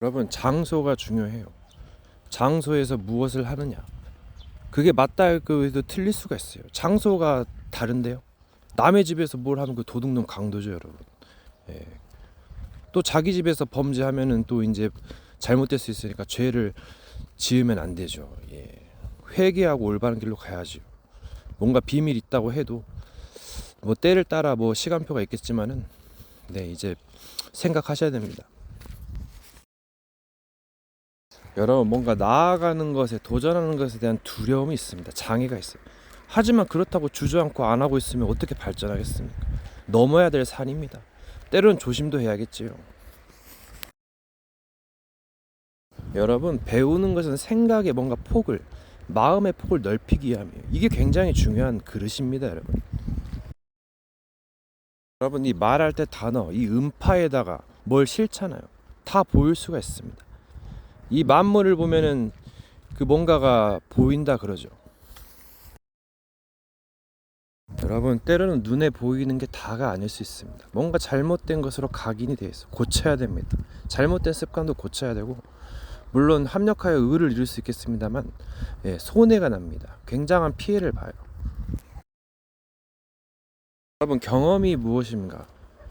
여러분, 장소가 중요해요. 장소에서 무엇을 하느냐, 그게 맞다 해도 틀릴 수가 있어요. 장소가 다른데요. 남의 집에서 뭘 하면 그 도둑놈 강도죠, 여러분. 예. 또 자기 집에서 범죄하면은 또 이제 잘못될 수 있으니까 죄를 지으면 안 되죠. 예. 회개하고 올바른 길로 가야죠. 뭔가 비밀 있다고 해도 뭐 때를 따라 뭐 시간표가 있겠지만은 네, 이제 생각하셔야 됩니다. 여러분, 뭔가 나아가는 것에, 도전하는 것에 대한 두려움이 있습니다. 장애가 있어요. 하지만 그렇다고 주저앉고 안 하고 있으면 어떻게 발전하겠습니까? 넘어야 될 산입니다. 때론 조심도 해야겠지요. 여러분, 배우는 것은 생각의 뭔가 폭을, 마음의 폭을 넓히기 위함이에요. 이게 굉장히 중요한 그릇입니다, 여러분. 여러분, 이 말할 때 단어, 이 음파에다가 뭘 실잖아요. 다 보일 수가 있습니다. 이 만물을 보면은 그 뭔가가 보인다 그러죠. 여러분, 때로는 눈에 보이는 게 다가 아닐 수 있습니다. 뭔가 잘못된 것으로 각인이 되어 있어. 고쳐야 됩니다. 잘못된 습관도 고쳐야 되고, 물론 합력하여 의를 이룰 수 있겠습니다만, 예, 손해가 납니다. 굉장한 피해를 봐요. 여러분, 경험이 무엇인가?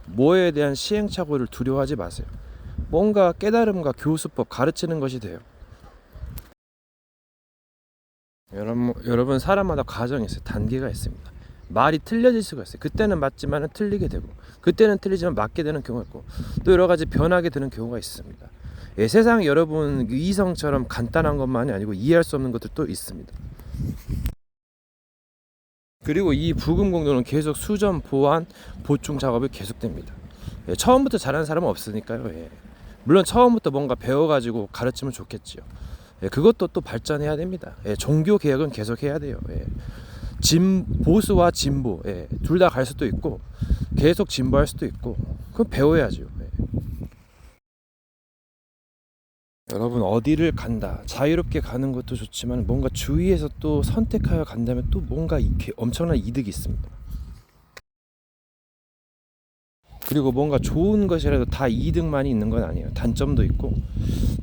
뭐에 대한 시행착오를 두려워하지 마세요. 뭔가 깨달음과 교수법 가르치는 것이 돼요. 여러분, 사람마다 과정이 있어요. 단계가 있습니다. 말이 틀려질 수가 있어요. 그때는 맞지만 틀리게 되고, 그때는 틀리지만 맞게 되는 경우가 있고, 또 여러 가지 변하게 되는 경우가 있습니다. 예, 세상에 여러분 이성처럼 간단한 것만이 아니고 이해할 수 없는 것들도 있습니다. 그리고 이 부금 공동은 계속 수정, 보완, 보충 작업이 계속됩니다. 예, 처음부터 잘하는 사람은 없으니까요. 예. 물론 처음부터 뭔가 배워가지고 가르치면 좋겠지요. 예, 그것도 또 발전해야 됩니다. 예, 종교 개혁은 계속 해야 돼요. 예. 보수와 진보, 예, 둘 다 갈 수도 있고 계속 진보할 수도 있고, 그건 배워야죠. 예. 여러분, 어디를 간다, 자유롭게 가는 것도 좋지만 뭔가 주위에서 또 선택하여 간다면 또 뭔가 이렇게 엄청난 이득이 있습니다. 그리고 뭔가 좋은 것이라도 다 이득만이 있는 건 아니에요. 단점도 있고,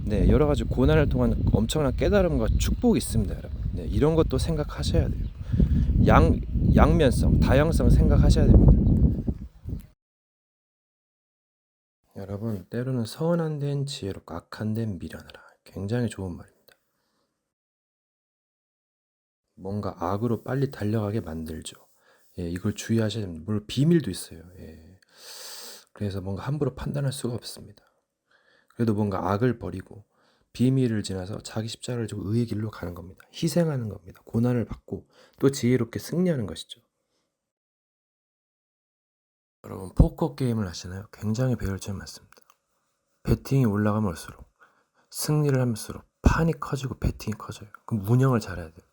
네, 여러 가지 고난을 통한 엄청난 깨달음과 축복이 있습니다, 여러분. 네, 이런 것도 생각하셔야 돼요. 양 양면성, 다양성 생각하셔야 됩니다. 여러분, 때로는 선한 데는 지혜롭고 악한 데는 미련하라. 굉장히 좋은 말입니다. 뭔가 악으로 빨리 달려가게 만들죠. 예, 이걸 주의하셔야 됩니다. 물론 비밀도 있어요. 예. 그래서 뭔가 함부로 판단할 수가 없습니다. 그래도 뭔가 악을 버리고 비밀을 지나서 자기 십자가를 지고 의의 길로 가는 겁니다. 희생하는 겁니다. 고난을 받고 또 지혜롭게 승리하는 것이죠. 여러분, 포커 게임을 하시나요? 굉장히 배울 점이 많습니다. 배팅이 올라가면 올수록, 승리를 하면서록 판이 커지고 배팅이 커져요. 그럼 운영을 잘해야 돼요.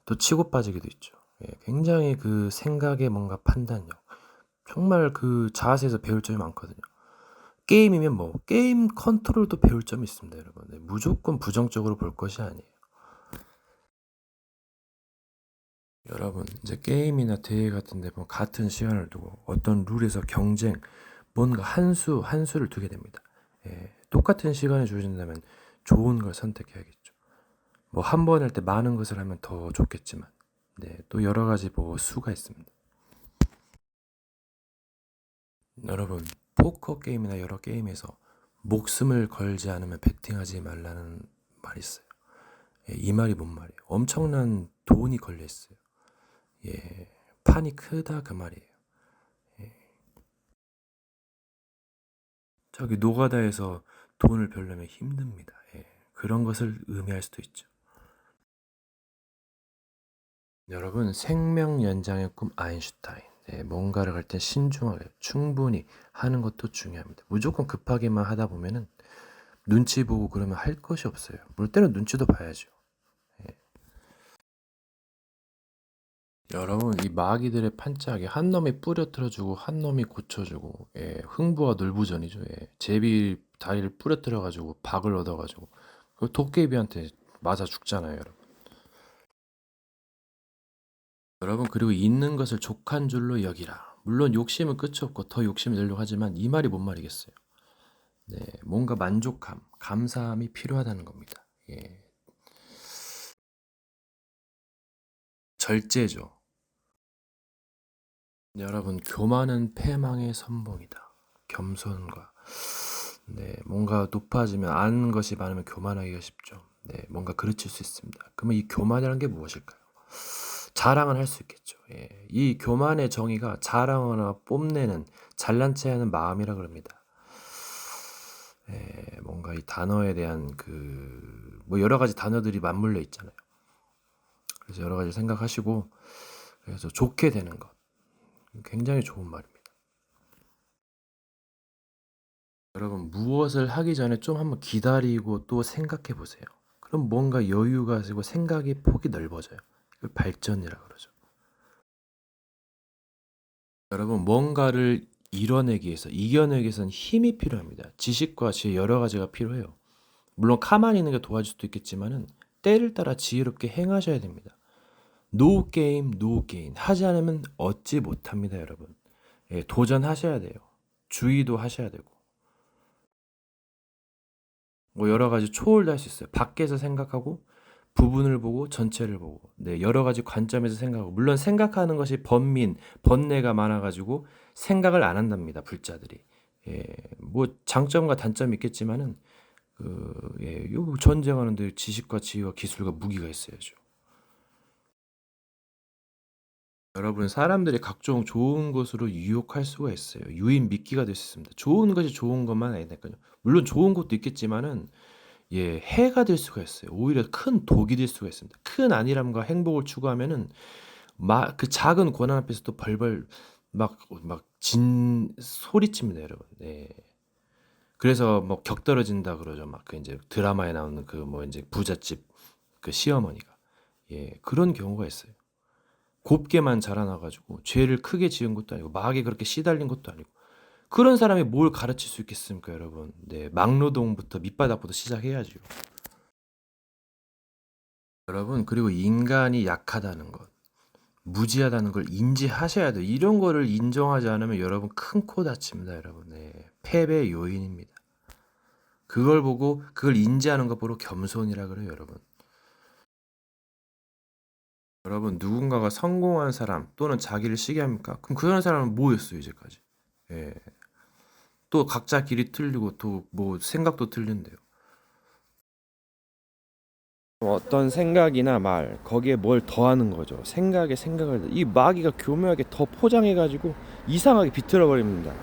또 치고 빠지기도 있죠. 예, 굉장히 그 생각의 뭔가 판단력, 정말 그 자세에서 배울 점이 많거든요. 게임이면 뭐 게임 컨트롤도 배울 점이 있습니다, 여러분. 네, 무조건 부정적으로 볼 것이 아니에요. 여러분, 이제 게임이나 대회 같은데 뭐 같은 시간을 두고 어떤 룰에서 경쟁, 뭔가 한 수를 두게 됩니다. 예, 똑같은 시간이 주어진다면 좋은 걸 선택해야겠죠. 뭐 한 번 할 때 많은 것을 하면 더 좋겠지만, 네, 또 여러 가지 뭐 수가 있습니다. 여러분, 포커 게임이나 여러 게임에서 목숨을 걸지 않으면 베팅하지 말라는 말이 있어요. 예, 이 말이 뭔 말이에요? 엄청난 돈이 걸려 있어요. 예, 판이 크다 그 말이에요. 예, 저기 노가다에서 돈을 벌려면 힘듭니다. 예, 그런 것을 의미할 수도 있죠. 여러분, 생명 연장의 꿈 아인슈타인. 네, 뭔가를 할 때 신중하게 충분히 하는 것도 중요합니다. 무조건 급하게만 하다 보면은 눈치 보고 그러면 할 것이 없어요. 물 때는 눈치도 봐야죠. 예. 여러분, 이 마귀들의 판짜기, 한 놈이 뿌려뜨려주고 한 놈이 고쳐주고, 예, 흥부와 놀부전이죠. 예, 제비 다리를 뿌려뜨려가지고 박을 얻어가지고 그 도깨비한테 맞아 죽잖아요, 여러분. 여러분, 그리고 있는 것을 족한 줄로 여기라. 물론 욕심은 끝이 없고 더 욕심을 내려고 하지만 이 말이 뭔 말이겠어요? 네, 뭔가 만족함, 감사함이 필요하다는 겁니다. 예, 절제죠. 여러분, 교만은 패망의 선봉이다. 겸손과 네, 뭔가 높아지면 아는 것이 많으면 교만하기가 쉽죠. 네, 뭔가 그르칠 수 있습니다. 그러면 이 교만이라는 게 무엇일까요? 자랑을 할 수 있겠죠. 예, 이 교만의 정의가 자랑하거나 뽐내는 잘난 체하는 마음이라 그럽니다. 예, 뭔가 이 단어에 대한 뭐 여러 가지 단어들이 맞물려 있잖아요. 그래서 여러 가지 생각하시고 그래서 좋게 되는 것 굉장히 좋은 말입니다. 여러분 무엇을 하기 전에 좀 한번 기다리고 또 생각해 보세요. 그럼 뭔가 여유가 생기고 생각의 폭이 넓어져요. 이걸 발전이라 그러죠. 여러분 뭔가를 이뤄내기 위해서 이겨내기 위해서는 힘이 필요합니다. 지식과 지혜 여러 가지가 필요해요. 물론 가만히 있는 게 도와줄 수도 있겠지만은 때를 따라 지혜롭게 행하셔야 됩니다. 노 게임 노 게인 하지 않으면 얻지 못합니다, 여러분. 예, 도전하셔야 돼요. 주의도 하셔야 되고 뭐 여러 가지 초월도 할 수 있어요. 밖에서 생각하고 부분을 보고 전체를 보고 네, 여러 가지 관점에서 생각하고 물론 생각하는 것이 번뇌가 많아가지고 생각을 안 한답니다, 불자들이. 예, 뭐 장점과 단점이 있겠지만은 요 전쟁하는데 지식과 지혜와 기술과 무기가 있어야죠. 여러분 사람들이 각종 좋은 것으로 유혹할 수가 있어요. 유인 미끼가 될 수 있습니다. 좋은 것이 좋은 것만 아니니까요. 물론 좋은 것도 있겠지만은 예, 해가 될 수가 있어요. 오히려 큰 독이 될 수가 있습니다. 큰 안일함과 행복을 추구하면은 그 작은 고난 앞에서 또 벌벌 막 소리칩니다, 여러분. 네. 그래서 뭐 격떨어진다 그러죠. 막 그 이제 드라마에 나오는 그 뭐 이제 부잣집 그 시어머니가 예, 그런 경우가 있어요. 곱게만 자라나가지고 죄를 크게 지은 것도 아니고 마귀에 그렇게 시달린 것도 아니고 그런 사람이 뭘 가르칠 수 있겠습니까, 여러분? 네, 막노동부터 밑바닥부터 시작해야죠. 여러분, 그리고 인간이 약하다는 것, 무지하다는 걸 인지하셔야 돼요. 이런 거를 인정하지 않으면 여러분 큰 코 다칩니다, 여러분. 네, 패배 요인입니다. 그걸 보고 그걸 인지하는 것 보고 겸손이라 그래요, 여러분. 여러분, 누군가가 성공한 사람 또는 자기를 시기합니까? 그럼 그런 사람은 뭐였어요, 이제까지? 예. 또 각자 길이 틀리고 또 뭐 생각도 틀린데요. 어떤 생각이나 말 거기에 뭘 더하는 거죠. 생각에 생각을 이 마귀가 교묘하게 더 포장해가지고 이상하게 비틀어 버립니다.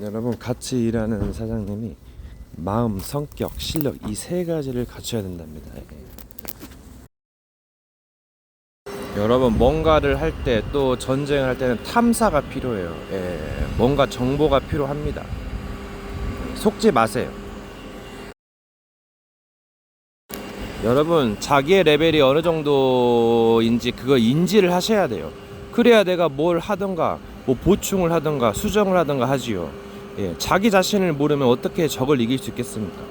여러분 같이 일하는 사장님이 마음, 성격, 실력 이 세 가지를 갖춰야 된답니다. 여러분 뭔가를 할 때 또 전쟁을 할 때는 탐사가 필요해요. 예, 뭔가 정보가 필요합니다. 속지 마세요. 여러분 자기의 레벨이 어느 정도인지 그거 인지를 하셔야 돼요. 그래야 내가 뭘 하든가 뭐 보충을 하든가 수정을 하든가 하지요. 예, 자기 자신을 모르면 어떻게 적을 이길 수 있겠습니까?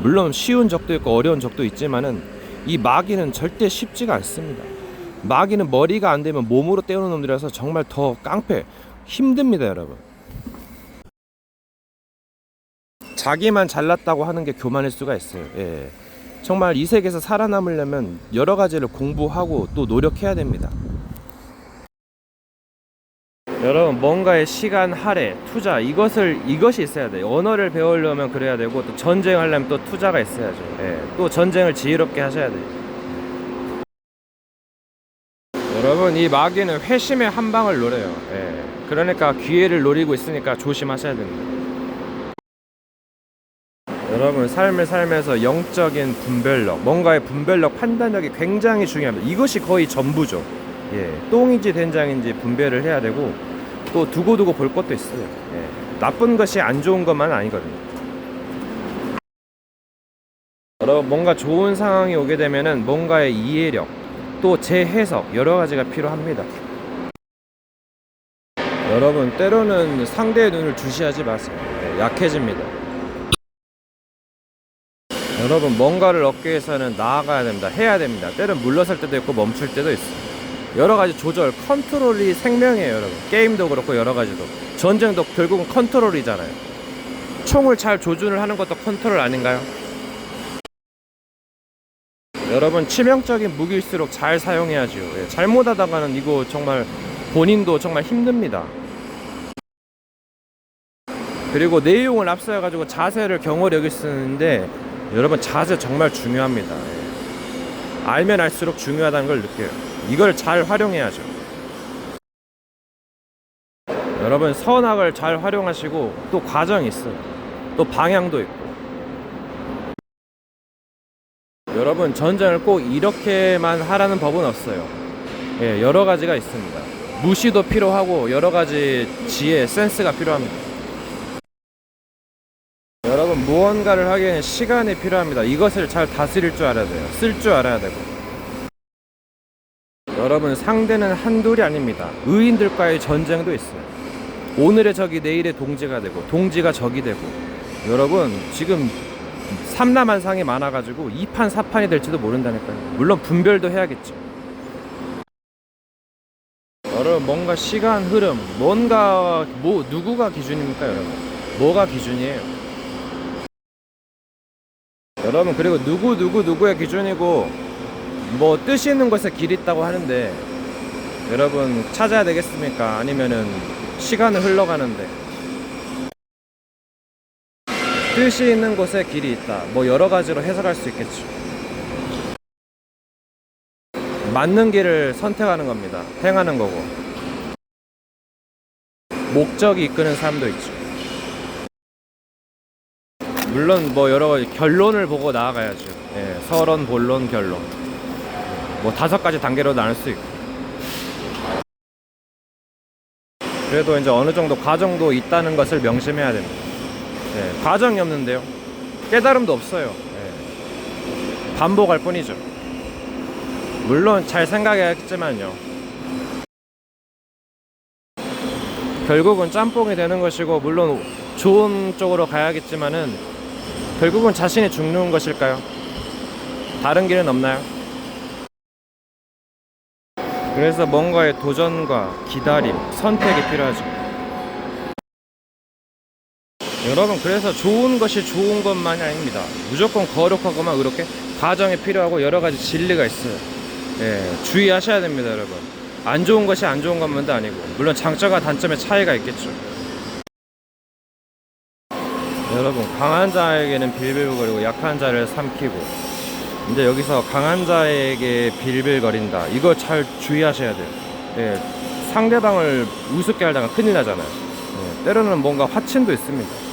물론 쉬운 적도 있고 어려운 적도 있지만은 이 마귀는 절대 쉽지가 않습니다. 마귀는 머리가 안 되면 몸으로 때우는 놈들이라서 정말 더 깡패 힘듭니다, 여러분. 자기만 잘났다고 하는 게 교만일 수가 있어요. 예. 정말 이 세계에서 살아남으려면 여러 가지를 공부하고 또 노력해야 됩니다. 여러분 뭔가의 시간 할애, 투자 이것이 있어야 돼요. 언어를 배우려면 그래야 되고 또 전쟁하려면 또 투자가 있어야죠. 예. 또 전쟁을 지혜롭게 하셔야 돼요. 여러분 이 마귀는 회심의 한 방을 노려요. 예. 그러니까 기회를 노리고 있으니까 조심하셔야 됩니다. 여러분 삶을 살면서 영적인 분별력, 뭔가의 분별력, 판단력이 굉장히 중요합니다. 이것이 거의 전부죠. 예, 똥인지 된장인지 분별을 해야 되고 또 두고두고 볼 것도 있어요. 예, 나쁜 것이 안 좋은 것만 아니거든요. 여러분 뭔가 좋은 상황이 오게 되면은 뭔가의 이해력, 또 재해석 여러 가지가 필요합니다. 여러분 때로는 상대의 눈을 주시하지 마세요. 예, 약해집니다. 여러분 뭔가를 얻기 위해서는 나아가야 됩니다. 해야 됩니다. 때론 물러설 때도 있고 멈출 때도 있어요. 여러 가지 조절, 컨트롤이 생명이에요, 여러분. 게임도 그렇고 여러 가지도. 전쟁도 결국은 컨트롤이잖아요. 총을 잘 조준을 하는 것도 컨트롤 아닌가요? 여러분, 치명적인 무기일수록 잘 사용해야죠. 예, 잘못하다가는 이거 정말 본인도 정말 힘듭니다. 그리고 내용을 앞서가지고 자세를 경홀히 여기 쓰는데, 여러분 자세 정말 중요합니다. 예. 알면 알수록 중요하다는 걸 느껴요. 이걸 잘 활용해야죠. 여러분, 선악을 잘 활용하시고 또 과정이 있어요. 또 방향도 있고. 여러분, 전쟁을 꼭 이렇게만 하라는 법은 없어요. 예, 여러 가지가 있습니다. 무시도 필요하고 여러 가지 지혜, 센스가 필요합니다. 여러분, 무언가를 하기에는 시간이 필요합니다. 이것을 잘 다스릴 줄 알아야 돼요. 쓸 줄 알아야 되고. 여러분, 상대는 한둘이 아닙니다. 의인들과의 전쟁도 있어요. 오늘의 적이 내일의 동지가 되고, 동지가 적이 되고. 여러분, 지금 삼라만상이 많아가지고 2판 4판이 될지도 모른다니까요. 물론 분별도 해야겠죠. 여러분, 뭔가 시간 흐름, 뭔가 누구가 기준입니까? 여러분, 뭐가 기준이에요? 여러분, 그리고 누구의 기준이고 뭐 뜻이 있는 것에 길이 있다고 하는데, 여러분 찾아야 되겠습니까? 아니면은 시간을 흘러가는데 뜻이 있는 곳에 길이 있다, 뭐 여러 가지로 해석할 수 있겠죠. 맞는 길을 선택하는 겁니다. 행하는 거고. 목적이 이끄는 삶도 있죠. 물론 뭐 여러 가지 결론을 보고 나아가야죠. 예, 서론, 본론, 결론. 뭐 5가지 단계로 나눌 수 있고. 그래도 이제 어느 정도 과정도 있다는 것을 명심해야 됩니다. 예, 과정이 없는데요, 깨달음도 없어요. 예, 반복할 뿐이죠. 물론 잘 생각해야겠지만요, 결국은 짬뽕이 되는 것이고, 물론 좋은 쪽으로 가야겠지만은 결국은 자신이 죽는 것일까요? 다른 길은 없나요? 그래서 뭔가의 도전과 기다림, 선택이 필요하죠. 여러분, 그래서 좋은 것이 좋은 것만이 아닙니다. 무조건 거룩하거나 의롭게 과정이 필요하고 여러 가지 진리가 있어요. 예, 주의하셔야 됩니다, 여러분. 안 좋은 것이 안 좋은 것만도 아니고, 물론 장점과 단점의 차이가 있겠죠. 여러분, 강한 자에게는 빌빌거리고 약한 자를 삼키고, 이제 여기서 강한 자에게 빌빌거린다, 이거 잘 주의하셔야 돼요. 예, 상대방을 우습게 하다가 큰일 나잖아요. 예, 때로는 뭔가 화친도 있습니다.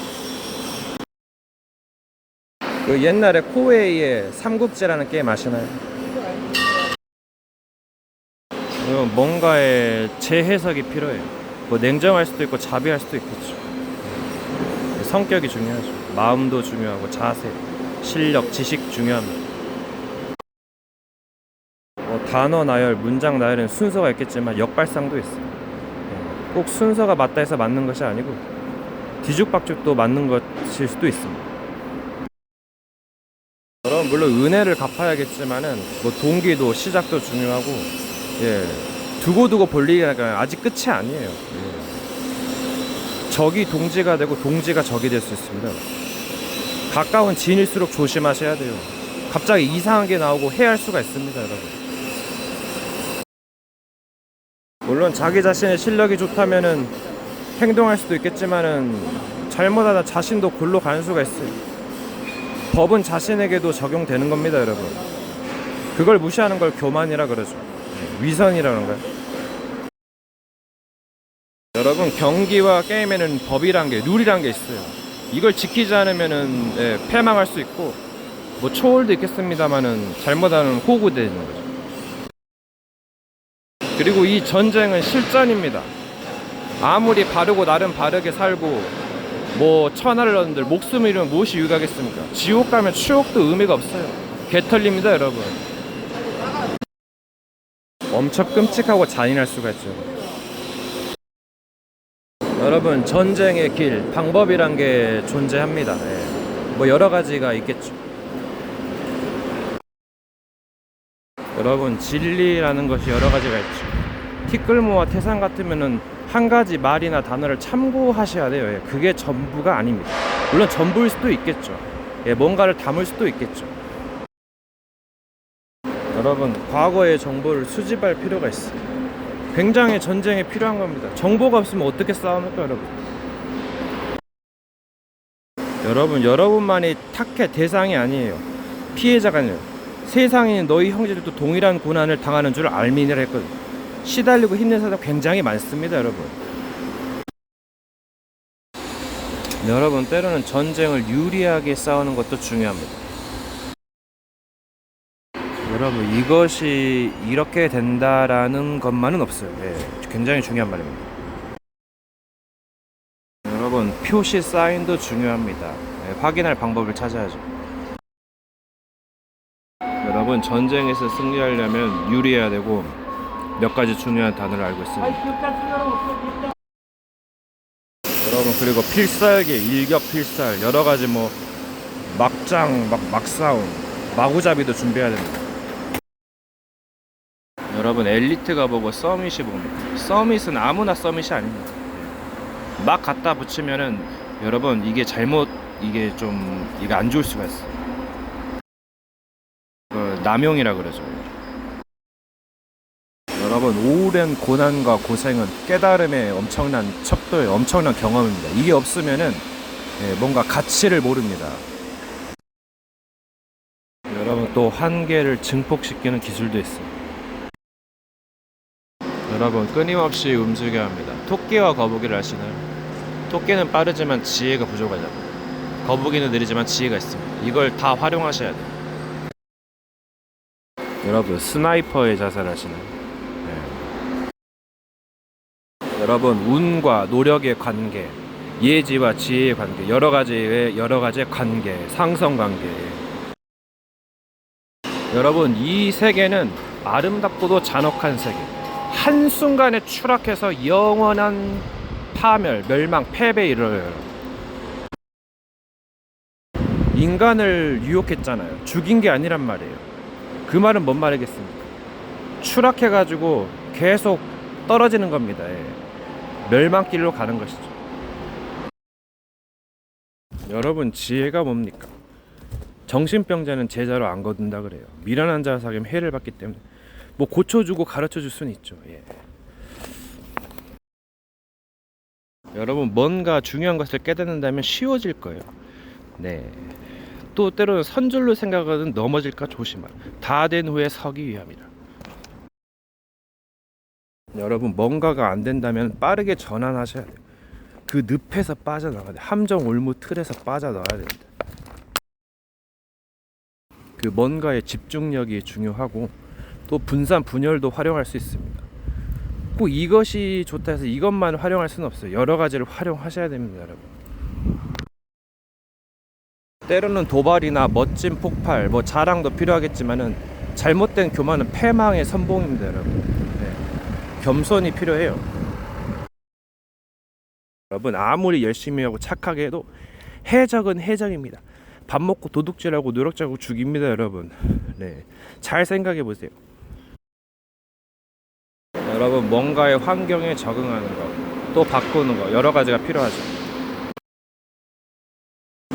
그 옛날에 코웨이의 삼국지라는 게임 아시나요? 뭔가의 재해석이 필요해요. 뭐 냉정할 수도 있고 자비할 수도 있겠죠. 성격이 중요하죠. 마음도 중요하고 자세, 실력, 지식 중요합니다. 단어 나열, 문장 나열은 순서가 있겠지만 역발상도 있어요. 꼭 순서가 맞다 해서 맞는 것이 아니고 뒤죽박죽도 맞는 것일 수도 있습니다. 여러분, 물론 은혜를 갚아야겠지만은 뭐 동기도 시작도 중요하고, 예, 두고두고 볼 일이니까 아직 끝이 아니에요. 예. 적이 동지가 되고 동지가 적이 될 수 있습니다. 가까운 지인일수록 조심하셔야 돼요. 갑자기 이상한 게 나오고 해할 수가 있습니다, 여러분. 물론 자기 자신의 실력이 좋다면은 행동할 수도 있겠지만은 잘못하다 자신도 골로 가는 수가 있어요. 법은 자신에게도 적용되는 겁니다, 여러분. 그걸 무시하는 걸 교만이라 그러죠. 위선이라는 거예요. 여러분, 경기와 게임에는 법이란 게, 룰이란 게 있어요. 이걸 지키지 않으면은, 예, 패망할 수 있고, 뭐 초월도 있겠습니다만은 잘못하면 호구되는 거죠. 그리고 이 전쟁은 실전입니다. 아무리 바르고 나름 바르게 살고 뭐 천하를 얻은들 목숨을 잃으면 무엇이 유익하겠습니까? 지옥 가면 추억도 의미가 없어요. 개털립니다, 여러분. 엄청 끔찍하고 잔인할 수가 있죠. 여러분, 전쟁의 길, 방법이란 게 존재합니다. 예. 뭐 여러 가지가 있겠죠. 여러분, 진리라는 것이 여러 가지가 있죠. 티끌모아 태산 같으면은 한 가지 말이나 단어를 참고하셔야 돼요. 예, 그게 전부가 아닙니다. 물론 전부일 수도 있겠죠. 예, 뭔가를 담을 수도 있겠죠. 여러분, 과거의 정보를 수집할 필요가 있어요. 굉장히 전쟁에 필요한 겁니다. 정보가 없으면 어떻게 싸웁니까, 여러분? 여러분만이 타켓 대상이 아니에요. 피해자가 아니에요. 세상에 너희 형제들도 동일한 고난을 당하는 줄 알미니라 했거든요. 시달리고 힘든 사람 굉장히 많습니다, 여러분. 여러분, 때로는 전쟁을 유리하게 싸우는 것도 중요합니다. 여러분, 이것이 이렇게 된다라는 것만은 없어요. 예, 굉장히 중요한 말입니다. 여러분, 표시 사인도 중요합니다. 예, 확인할 방법을 찾아야죠. 여러분, 전쟁에서 승리하려면 유리해야 되고 몇 가지 중요한 단어를 알고 있습니다. 여러분, 그리고 필살기, 일격필살, 여러 가지 뭐 막장, 막싸움, 마구잡이도 준비해야 됩니다. 여러분, 엘리트가 보고 서밋이 봅니다. 서밋은 아무나 서밋이 아닙니다. 막 갖다 붙이면은 여러분, 이게 안 좋을 수가 있어요. 남용이라 그러죠. 여러분, 오랜 고난과 고생은 깨달음의 엄청난 척도의 엄청난 경험입니다. 이게 없으면은 뭔가 가치를 모릅니다. 여러분, 또 한계를 증폭시키는 기술도 있습니다. 여러분, 끊임없이 움직여야 합니다. 토끼와 거북이를 아시나요? 토끼는 빠르지만 지혜가 부족하잖아요. 거북이는 느리지만 지혜가 있습니다. 이걸 다 활용하셔야 돼요. 여러분, 스나이퍼의 자세를 아시나요? 네. 여러분, 운과 노력의 관계, 예지와 지혜의 관계, 여러 가지의 관계, 상성 관계. 여러분, 이 세계는 아름답고도 잔혹한 세계. 한순간에 추락해서 영원한 파멸, 멸망, 패배에 이르러요. 인간을 유혹했잖아요. 죽인 게 아니란 말이에요. 그 말은 뭔 말이겠습니까? 추락해가지고 계속 떨어지는 겁니다. 예. 멸망길로 가는 것이죠. 여러분, 지혜가 뭡니까? 정신병자는 제자로 안 거둔다 그래요. 미련한 자와 사귀면 해를 받기 때문에 뭐 고쳐주고 가르쳐줄 수는 있죠. 예. 여러분, 뭔가 중요한 것을 깨닫는다면 쉬워질 거예요. 네. 또 때로는 선줄로 생각하든 넘어질까 조심하라. 다 된 후에 서기 위함이라. 여러분, 뭔가가 안 된다면 빠르게 전환하셔야 돼요. 그 늪에서 빠져나가야 돼요. 함정 올무 틀에서 빠져나가야 됩니다. 그 뭔가의 집중력이 중요하고 또 분산 분열도 활용할 수 있습니다. 꼭 이것이 좋다 해서 이것만 활용할 수는 없어요. 여러 가지를 활용하셔야 됩니다, 여러분. 때로는 도발이나 멋진 폭발, 뭐 자랑도 필요하겠지만은 잘못된 교만은 패망의 선봉입니다, 여러분. 네. 겸손이 필요해요. 여러분, 아무리 열심히 하고 착하게 해도 해적은 해적입니다. 밥 먹고 도둑질하고 노력자고 죽입니다, 여러분. 네, 잘 생각해 보세요. 여러분, 뭔가의 환경에 적응하는 것, 또 바꾸는 것, 여러 가지가 필요하죠.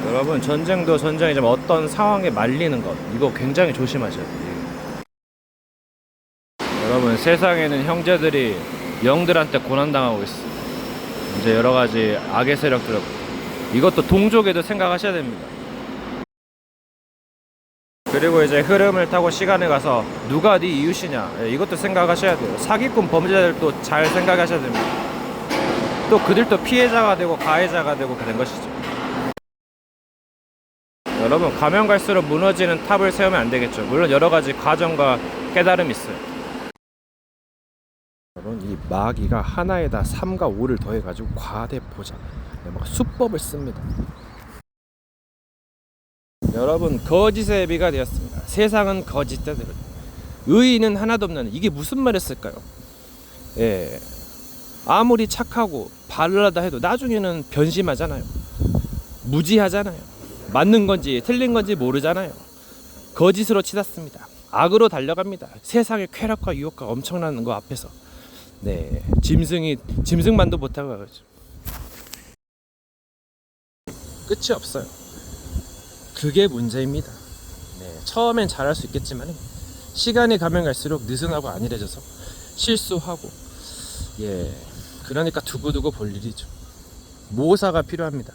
여러분, 전쟁도 전쟁이지만 어떤 상황에 말리는 것, 이거 굉장히 조심하셔야 돼요. 여러분, 세상에는 형제들이 영들한테 고난당하고 있어. 이제 여러 가지 악의 세력들, 이것도 동족에도 생각하셔야 됩니다. 그리고 이제 흐름을 타고 시간에 가서 누가 네 이웃이냐, 이것도 생각하셔야 돼요. 사기꾼 범죄자들도 잘 생각하셔야 됩니다. 또 그들도 피해자가 되고 가해자가 되고 된 것이죠. 여러분, 가면 갈수록 무너지는 탑을 세우면 안 되겠죠. 물론 여러 가지 과정과 깨달음이 있어요. 여러분, 이 마귀가 하나에다 3과 5를 더해가지고 과대포장, 막 수법을 씁니다. 여러분, 거짓의 비가 되었습니다. 세상은 거짓자들, 의인은 하나도 없는, 이게 무슨 말이었을까요? 예, 아무리 착하고 바르다 해도 나중에는 변심하잖아요. 무지하잖아요. 맞는 건지 틀린 건지 모르잖아요. 거짓으로 치닫습니다. 악으로 달려갑니다. 세상의 쾌락과 유혹과 엄청난 거 앞에서 네, 짐승만도 못하고 가죠. 끝이 없어요. 그게 문제입니다. 네, 처음엔 잘할 수 있겠지만 시간이 가면 갈수록 느슨하고 안일해져서 실수하고, 예, 그러니까 두고두고 볼 일이죠. 모사가 필요합니다.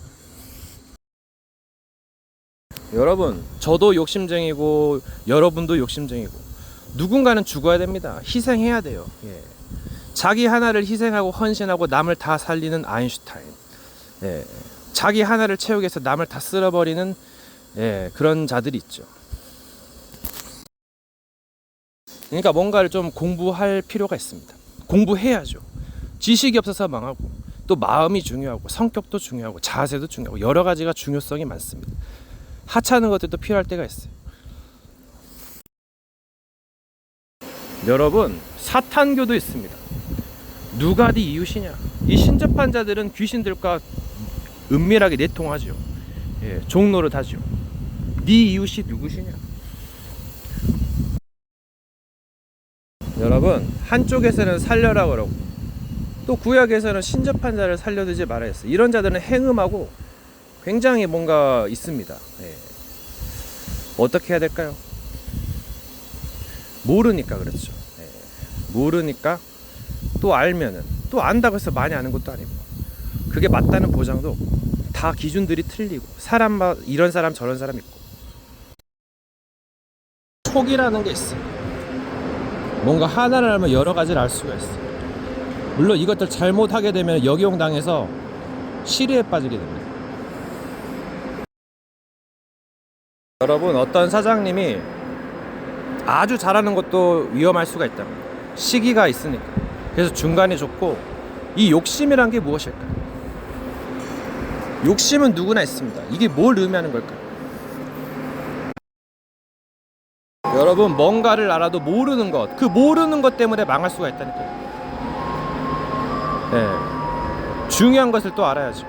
여러분, 저도 욕심쟁이고 여러분도 욕심쟁이고 누군가는 죽어야 됩니다. 희생해야 돼요. 예. 자기 하나를 희생하고 헌신하고 남을 다 살리는 아인슈타인. 예. 자기 하나를 채우기 위해서 남을 다 쓸어버리는, 예, 그런 자들이 있죠. 그러니까 뭔가를 좀 공부할 필요가 있습니다. 공부해야죠. 지식이 없어서 망하고, 또 마음이 중요하고, 성격도 중요하고, 자세도 중요하고, 여러 가지가 중요성이 많습니다. 하찮은 것들도 필요할 때가 있어요. 여러분, 사탄교도 있습니다. 누가 네 이웃이냐? 이 신접한 자들은 귀신들과 은밀하게 내통하죠. 예, 종로를 하죠. 네 이웃이 누구시냐? 여러분, 한쪽에서는 살려라 그러고 또 구약에서는 신접한 자를 살려두지 말아야 했어요. 이런 자들은 행음하고 굉장히 뭔가 있습니다. 예. 어떻게 해야 될까요? 모르니까 그렇죠. 예. 모르니까, 또 알면은, 또 안다고 해서 많이 아는 것도 아니고, 그게 맞다는 보장도 없고, 다 기준들이 틀리고, 사람마다 이런 사람 저런 사람 있고, 촉이라는 게 있어요. 뭔가 하나를 알면 여러 가지를 알 수가 있어요. 물론 이것들 잘못하게 되면 역용당해서 시리에 빠지게 됩니다. 여러분, 어떤 사장님이 아주 잘하는 것도 위험할 수가 있다. 시기가 있으니까. 그래서 중간이 좋고, 이 욕심이란 게 무엇일까요? 욕심은 누구나 있습니다. 이게 뭘 의미하는 걸까요? 여러분, 뭔가를 알아도 모르는 것, 그 모르는 것 때문에 망할 수가 있다니까요. 네. 중요한 것을 또 알아야죠.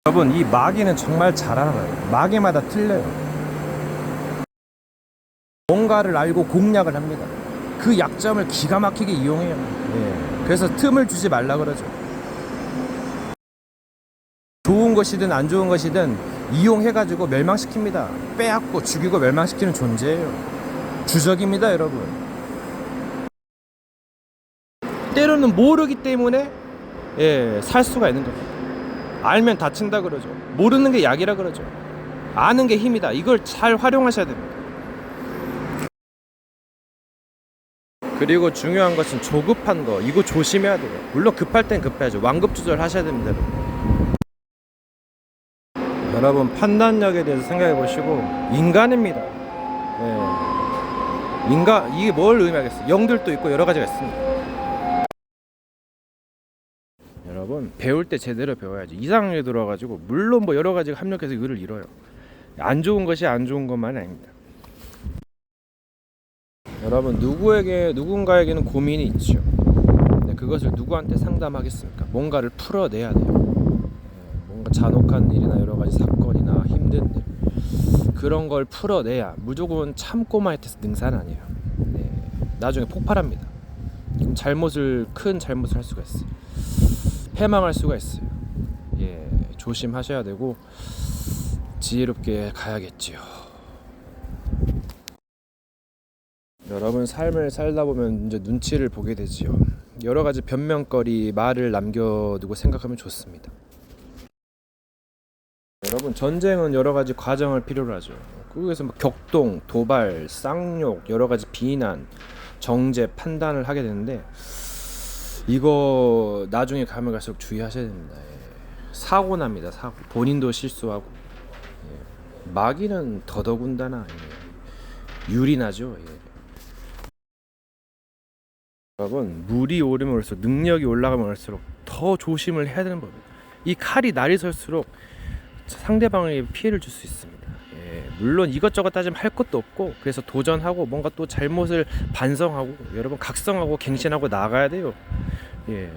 여러분, 이 마귀는 정말 잘 알아요. 마귀마다 틀려요. 뭔가를 알고 공략을 합니다. 그 약점을 기가 막히게 이용해요. 예. 그래서 틈을 주지 말라 그러죠. 좋은 것이든 안 좋은 것이든 이용해가지고 멸망시킵니다. 빼앗고 죽이고 멸망시키는 존재예요. 주적입니다, 여러분. 때로는 모르기 때문에, 예, 살 수가 있는 겁니다. 알면 다친다 그러죠. 모르는 게 약이라 그러죠. 아는 게 힘이다. 이걸 잘 활용하셔야 됩니다. 그리고 중요한 것은 조급한 거, 이거 조심해야 돼요. 물론 급할 땐 급해야죠. 완급 조절하셔야 됩니다, 여러분. 여러분, 판단력에 대해서 생각해 보시고, 인간입니다. 네. 인간, 이게 뭘 의미하겠어요? 영들도 있고 여러 가지가 있습니다. 여러분, 배울 때 제대로 배워야지. 이상하게 들어가지고, 물론 뭐 여러 가지가 합력해서 의를 잃어요. 안 좋은 것이 안 좋은 것만은 아닙니다. 여러분, 누군가에게는 고민이 있죠. 근데 그것을 누구한테 상담하겠습니까? 뭔가를 풀어내야 돼요. 뭔가 잔혹한 일이나 여러 가지 사건이나 힘든 일, 그런 걸 풀어내야. 무조건 참고만 해서 능사는 아니에요. 네. 나중에 폭발합니다. 큰 잘못을 할 수가 있어요. 패망할 수가 있어요. 예, 조심하셔야 되고 지혜롭게 가야겠지요. 여러분, 삶을 살다 보면 이제 눈치를 보게 되지요. 여러 가지 변명거리, 말을 남겨두고 생각하면 좋습니다. 여러분, 전쟁은 여러 가지 과정을 필요로 하죠. 그래서 막 격동, 도발, 쌍욕, 여러 가지 비난, 정죄, 판단을 하게 되는데, 이거 나중에 가면 갈수록 주의하셔야 됩니다. 예. 사고 납니다. 사고. 본인도 실수하고. 예. 마귀는 더더군다나, 예, 유린하죠. 예. 여러분, 물이 오르면 올수록, 능력이 올라가면 올수록 더 조심을 해야 되는 법이에요. 이 칼이 날이 설수록 상대방에게 피해를 줄 수 있습니다. 예. 물론 이것저것 따지면 할 것도 없고, 그래서 도전하고 뭔가 또 잘못을 반성하고, 여러분, 각성하고 갱신하고 나가야 돼요. 예,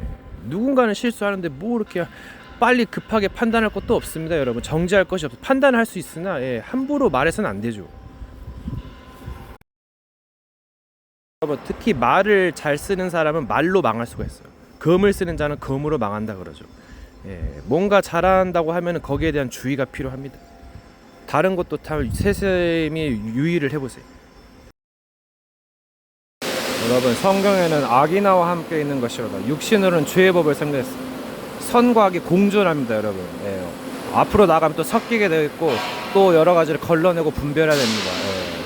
누군가는 실수하는데 뭐 이렇게 빨리 급하게 판단할 것도 없습니다, 여러분. 정지할 것이 없어. 판단을 할 수 있으나, 예, 함부로 말해서는 안 되죠. 여러분, 특히 말을 잘 쓰는 사람은 말로 망할 수가 있어요. 검을 쓰는 자는 검으로 망한다 그러죠. 예, 뭔가 잘한다고 하면 거기에 대한 주의가 필요합니다. 다른 것도 다 세세히 유의를 해보세요. 여러분, 성경에는 악이 나와 함께 있는 것이로다. 육신으로는 죄의 법을 생겼어. 선과 악이 공존합니다, 여러분. 예. 앞으로 나가면 또 섞이게 되어 있고 또 여러 가지를 걸러내고 분별해야 됩니다. 예.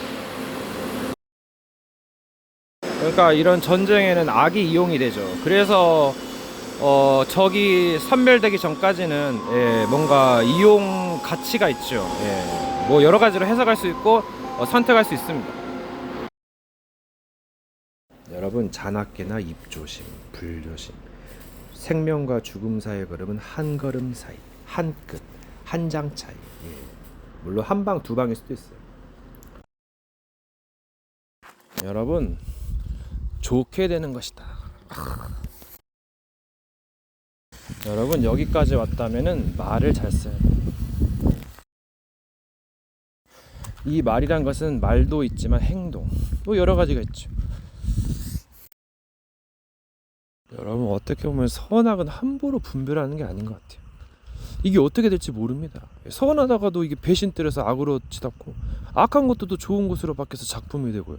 그러니까 이런 전쟁에는 악이 이용이 되죠. 그래서 적이 선멸되기 전까지는 뭔가 이용 가치가 있죠. 뭐 여러 가지로 해석할 수 있고 선택할 수 있습니다. 여러분, 잔악계나 입조심, 불조심, 생명과 죽음 사이의 걸음은 한 걸음 사이, 한 끗, 한 장 차이. 물론 한 방, 두 방일 수도 있어요. 여러분, 좋게 되는 것이다. 여러분, 여기까지 왔다면은 말을 잘 써야 돼요. 이 말이란 것은 말도 있지만 행동, 또 여러 가지가 있죠. 여러분, 어떻게 보면 선악은 함부로 분별하는 게 아닌 것 같아요. 이게 어떻게 될지 모릅니다. 선하다가도 이게 배신 때려서 악으로 치닫고, 악한 것도 또 좋은 것으로 바뀌어서 작품이 되고요.